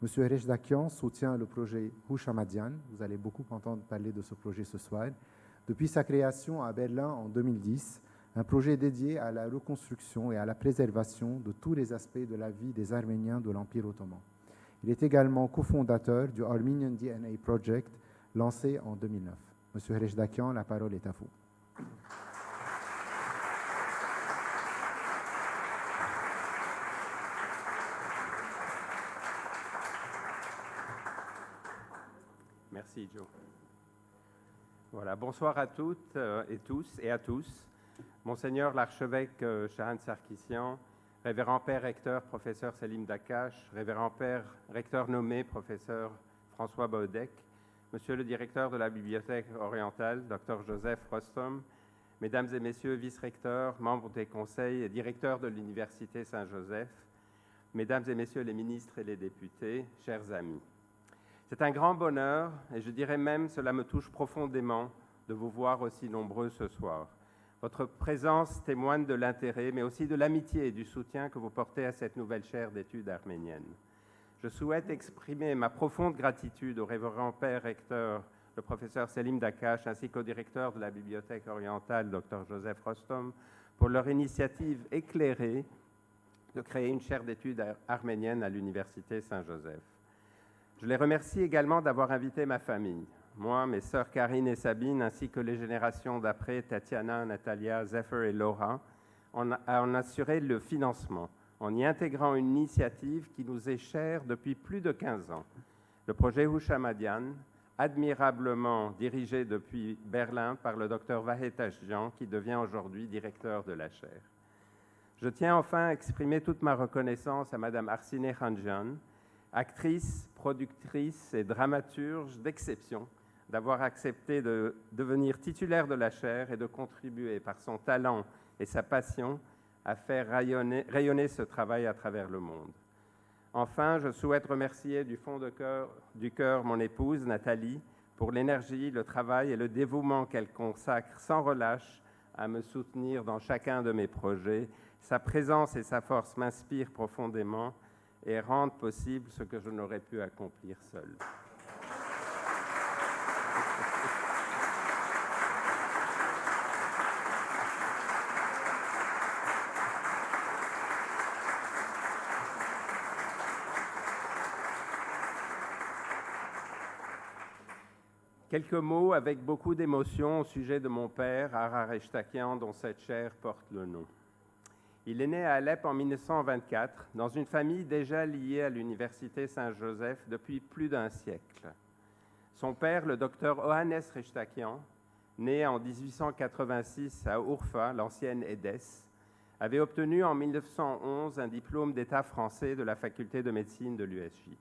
M. Ereshdakian soutient le projet Hush Hamadian. Vous allez beaucoup entendre parler de ce projet ce soir. Depuis sa création à Berlin en 2010, un projet dédié à la reconstruction et à la préservation de tous les aspects de la vie des Arméniens de l'Empire ottoman. Il est également cofondateur du Armenian DNA Project, lancé en 2009. M. Ereshdakian, la parole est à vous. Merci, Joe. Voilà, bonsoir à toutes et tous et à tous. Monseigneur l'archevêque Shahan Sarkissian, révérend père recteur professeur Selim Dakash, révérend père recteur nommé professeur François Baudec, monsieur le directeur de la bibliothèque orientale, Dr Joseph Rostom, mesdames et messieurs vice-recteurs, membres des conseils et directeurs de l'Université Saint-Joseph, mesdames et messieurs les ministres et les députés, chers amis. C'est un grand bonheur, et je dirais même cela me touche profondément de vous voir aussi nombreux ce soir. Votre présence témoigne de l'intérêt, mais aussi de l'amitié et du soutien que vous portez à cette nouvelle chaire d'études arméniennes. Je souhaite exprimer ma profonde gratitude au révérend père recteur, le professeur Selim Dakash, ainsi qu'au directeur de la Bibliothèque orientale, Dr Joseph Rostom, pour leur initiative éclairée de créer une chaire d'études arméniennes à l'Université Saint-Joseph. Je les remercie également d'avoir invité ma famille, moi, mes sœurs Karine et Sabine, ainsi que les générations d'après, Tatiana, Natalia, Zephyr et Laura, à en assurer le financement, en y intégrant une initiative qui nous est chère depuis plus de 15 ans. Le projet Hush Hamadian, admirablement dirigé depuis Berlin par le Dr Vahet Ashjian, qui devient aujourd'hui directeur de la chaire. Je tiens enfin à exprimer toute ma reconnaissance à Madame Arsine Khanjian, actrice, productrice et dramaturge d'exception, d'avoir accepté de devenir titulaire de la chaire et de contribuer par son talent et sa passion à faire rayonner ce travail à travers le monde. Enfin, je souhaite remercier du fond du cœur mon épouse, Nathalie, pour l'énergie, le travail et le dévouement qu'elle consacre sans relâche à me soutenir dans chacun de mes projets. Sa présence et sa force m'inspirent profondément et rendent possible ce que je n'aurais pu accomplir seul. Quelques mots avec beaucoup d'émotion au sujet de mon père, Ara Ereshdakian, dont cette chaire porte le nom. Il est né à Alep en 1924, dans une famille déjà liée à l'Université Saint-Joseph depuis plus d'un siècle. Son père, le docteur Ohannes Ereshdakian, né en 1886 à Urfa, l'ancienne Édesse, avait obtenu en 1911 un diplôme d'État français de la faculté de médecine de l'USJ.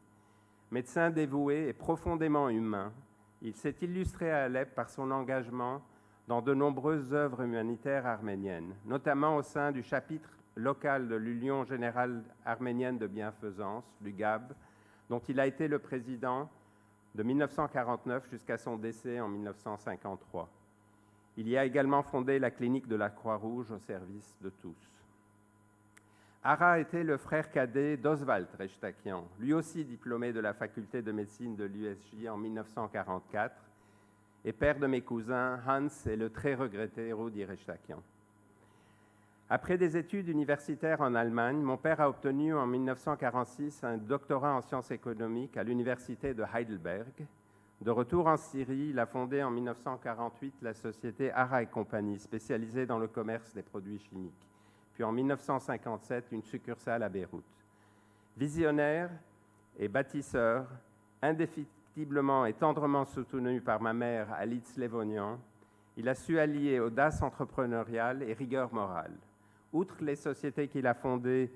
Médecin dévoué et profondément humain, il s'est illustré à Alep par son engagement dans de nombreuses œuvres humanitaires arméniennes, notamment au sein du chapitre local de l'Union générale arménienne de bienfaisance, l'UGAB, dont il a été le président de 1949 jusqu'à son décès en 1953. Il y a également fondé la clinique de la Croix-Rouge au service de tous. Ara était le frère cadet d'Oswald Ereshdakian, lui aussi diplômé de la faculté de médecine de l'USJ en 1944, et père de mes cousins Hans et le très regretté Rudi Ereshdakian. Après des études universitaires en Allemagne, mon père a obtenu en 1946 un doctorat en sciences économiques à l'université de Heidelberg. De retour en Syrie, il a fondé en 1948 la société Ara et Compagnie, spécialisée dans le commerce des produits chimiques. Puis en 1957, une succursale à Beyrouth. Visionnaire et bâtisseur, indéfectiblement et tendrement soutenu par ma mère Alice Levonian, il a su allier audace entrepreneuriale et rigueur morale. Outre les sociétés qu'il a fondées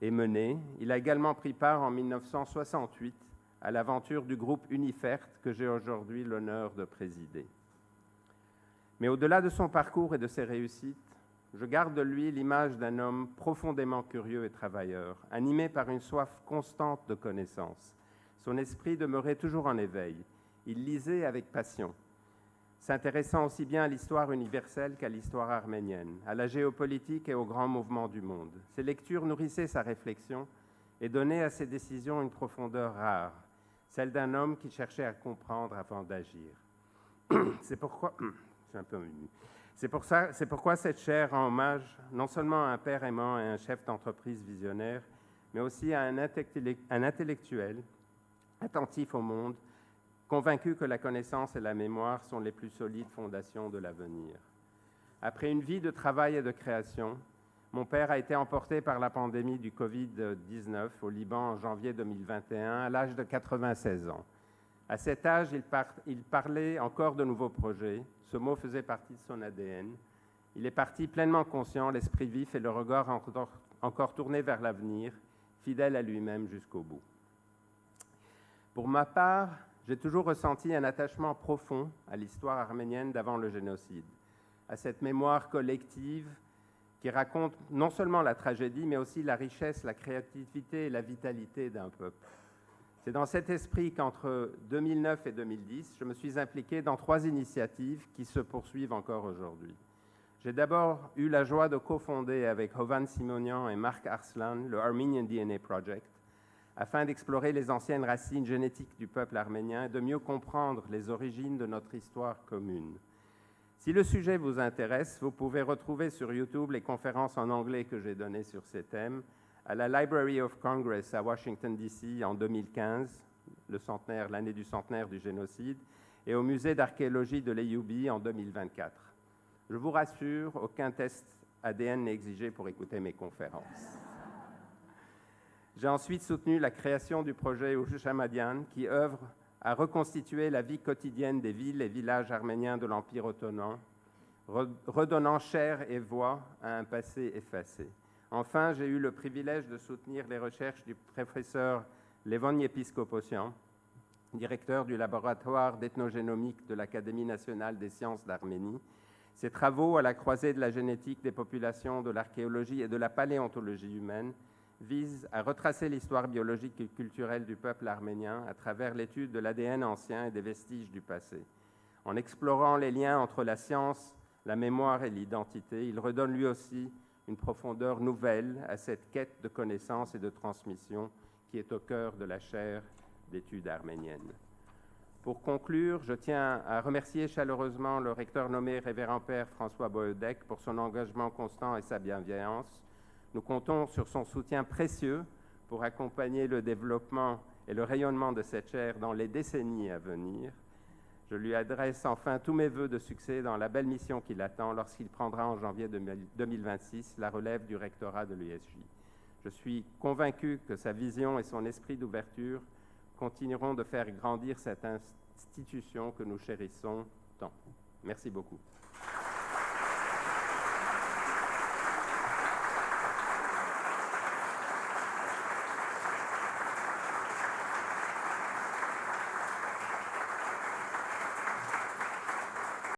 et menées, il a également pris part en 1968 à l'aventure du groupe Unifert que j'ai aujourd'hui l'honneur de présider. Mais au-delà de son parcours et de ses réussites, je garde de lui l'image d'un homme profondément curieux et travailleur, animé par une soif constante de connaissances. Son esprit demeurait toujours en éveil. Il lisait avec passion, s'intéressant aussi bien à l'histoire universelle qu'à l'histoire arménienne, à la géopolitique et aux grands mouvements du monde. Ses lectures nourrissaient sa réflexion et donnait à ses décisions une profondeur rare, celle d'un homme qui cherchait à comprendre avant d'agir. C'est pourquoi, je suis un peu ému. C'est pourquoi cette chaire rend hommage non seulement à un père aimant et un chef d'entreprise visionnaire, mais aussi à un intellectuel attentif au monde, convaincu que la connaissance et la mémoire sont les plus solides fondations de l'avenir. Après une vie de travail et de création, mon père a été emporté par la pandémie du Covid-19 au Liban en janvier 2021 à l'âge de 96 ans. À cet âge, il parlait encore de nouveaux projets. Ce mot faisait partie de son ADN. Il est parti pleinement conscient, l'esprit vif et le regard encore tourné vers l'avenir, fidèle à lui-même jusqu'au bout. Pour ma part, j'ai toujours ressenti un attachement profond à l'histoire arménienne d'avant le génocide, à cette mémoire collective qui raconte non seulement la tragédie, mais aussi la richesse, la créativité et la vitalité d'un peuple. C'est dans cet esprit qu'entre 2009 et 2010, je me suis impliqué dans 3 initiatives qui se poursuivent encore aujourd'hui. J'ai d'abord eu la joie de cofonder avec Hovan Simonian et Marc Arslan le Armenian DNA Project, afin d'explorer les anciennes racines génétiques du peuple arménien et de mieux comprendre les origines de notre histoire commune. Si le sujet vous intéresse, vous pouvez retrouver sur YouTube les conférences en anglais que j'ai données sur ces thèmes à la Library of Congress à Washington, D.C. en 2015, l'année du centenaire du génocide, et au musée d'archéologie de l'EUB en 2024. Je vous rassure, aucun test ADN n'est exigé pour écouter mes conférences. J'ai ensuite soutenu la création du projet Houchamadian, qui œuvre à reconstituer la vie quotidienne des villes et villages arméniens de l'Empire ottoman, redonnant chair et voix à un passé effacé. Enfin, j'ai eu le privilège de soutenir les recherches du professeur Levon Yepiskopoussian, directeur du laboratoire d'ethnogénomique de l'Académie nationale des sciences d'Arménie. Ses travaux à la croisée de la génétique des populations, de l'archéologie et de la paléontologie humaine visent à retracer l'histoire biologique et culturelle du peuple arménien à travers l'étude de l'ADN ancien et des vestiges du passé. En explorant les liens entre la science, la mémoire et l'identité, il redonne lui aussi une profondeur nouvelle à cette quête de connaissance et de transmission qui est au cœur de la chaire d'études arméniennes. Pour conclure, je tiens à remercier chaleureusement le recteur nommé Révérend Père François Boedek pour son engagement constant et sa bienveillance. Nous comptons sur son soutien précieux pour accompagner le développement et le rayonnement de cette chaire dans les décennies à venir. Je lui adresse enfin tous mes vœux de succès dans la belle mission qui l'attend lorsqu'il prendra en janvier 2026 la relève du rectorat de l'USJ. Je suis convaincu que sa vision et son esprit d'ouverture continueront de faire grandir cette institution que nous chérissons tant. Merci beaucoup.